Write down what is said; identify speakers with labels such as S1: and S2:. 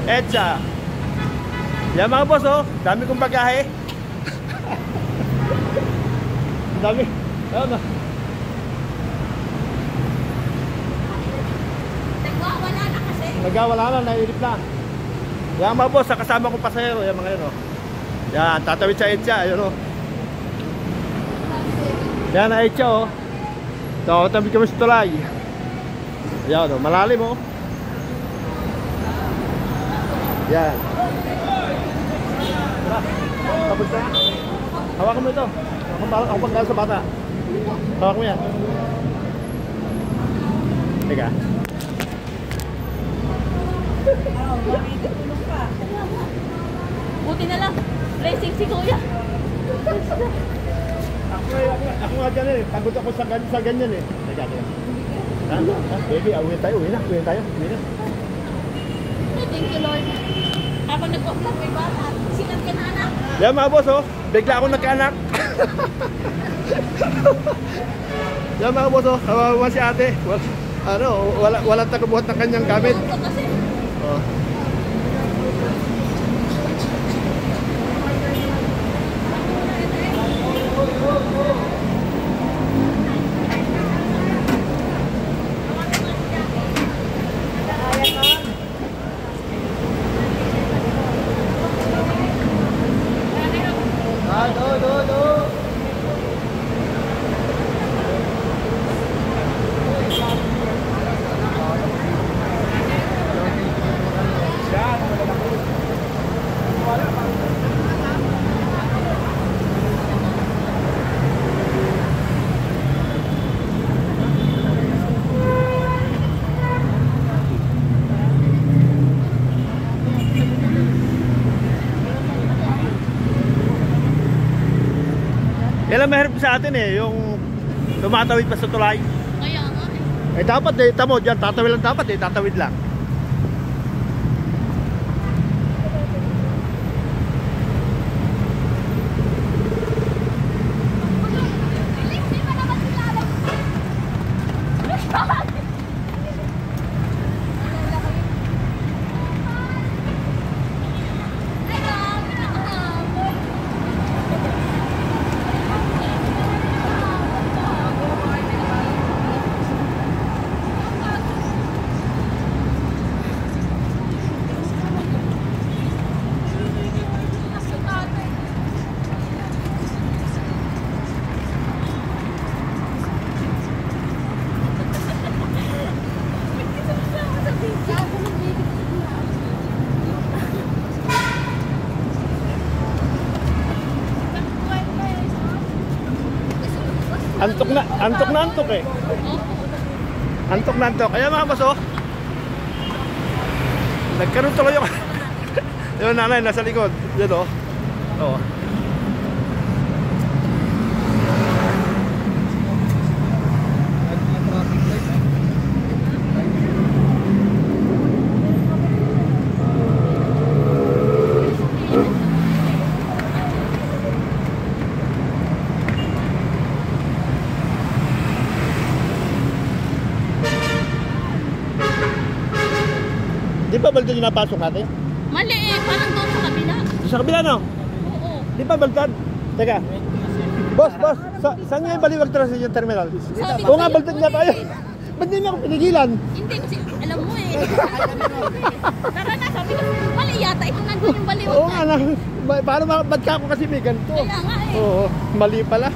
S1: Edsa. Yan mga boss, oh. Dami kong bagahe. Dami. Ayun na.
S2: Nagwawala na kasi.
S1: Nagwawala na, nailip na. Yan mga boss, sa kasama kong pasahero. Yan mga yun, oh. Yan, tatawid sa Edsa. Ayun, oh. Yan na Edsa, oh. So, tabi kami sa tulay. Yan, oh. Malalim, oh. Yan. Tapos na. Hawakan mo ito. Ako pagkala sa bata. Hawakan mo yan. Teka.
S2: Buti na lang. Blessing si Kuya.
S1: Ako nga dyan eh. Pagod ako sa ganyan eh. Teka. Baby, uwi tayo. Uwi na.
S2: Thank you, Lord. Ako nag-vlog may bata. Sikat ka na, anak.
S1: Yan mga boss, oh. Bigla ako nagkaanak. Yan mga boss, oh. Kawawa si ate. Walang tagabuhat ng kanyang gamit. Oh. Yan ang mahirap sa atin eh, yung tumatawid pa sa tulay.
S2: Kaya nga eh.
S1: Eh dapat eh, tamo dyan, tatawid lang dapat eh, tatawid lang. Antok na antok eh. Antok na antok. Ayan mga boss, oh. Nagkaroon tuloy yung yung nanay nasa likod. Yan, oh. Oo. Di ba baltad yung napasok natin?
S2: Mali eh, parang doon sa kabila.
S1: Sa kabila, no?
S2: Oo.
S1: Di ba baltad? Teka. Boss, saan nga yung baliwag trans yung terminal? Oo nga, baltad nga tayo. Ba't hindi ako pinigilan?
S2: Hindi, kasi alam mo eh. Tara na, sabi ko, mali yata. Ito nandun yung baliwag.
S1: Oo nga na. Paano ba't ka ako kasi may ganito?
S2: Kaya nga eh.
S1: Oo, mali pala.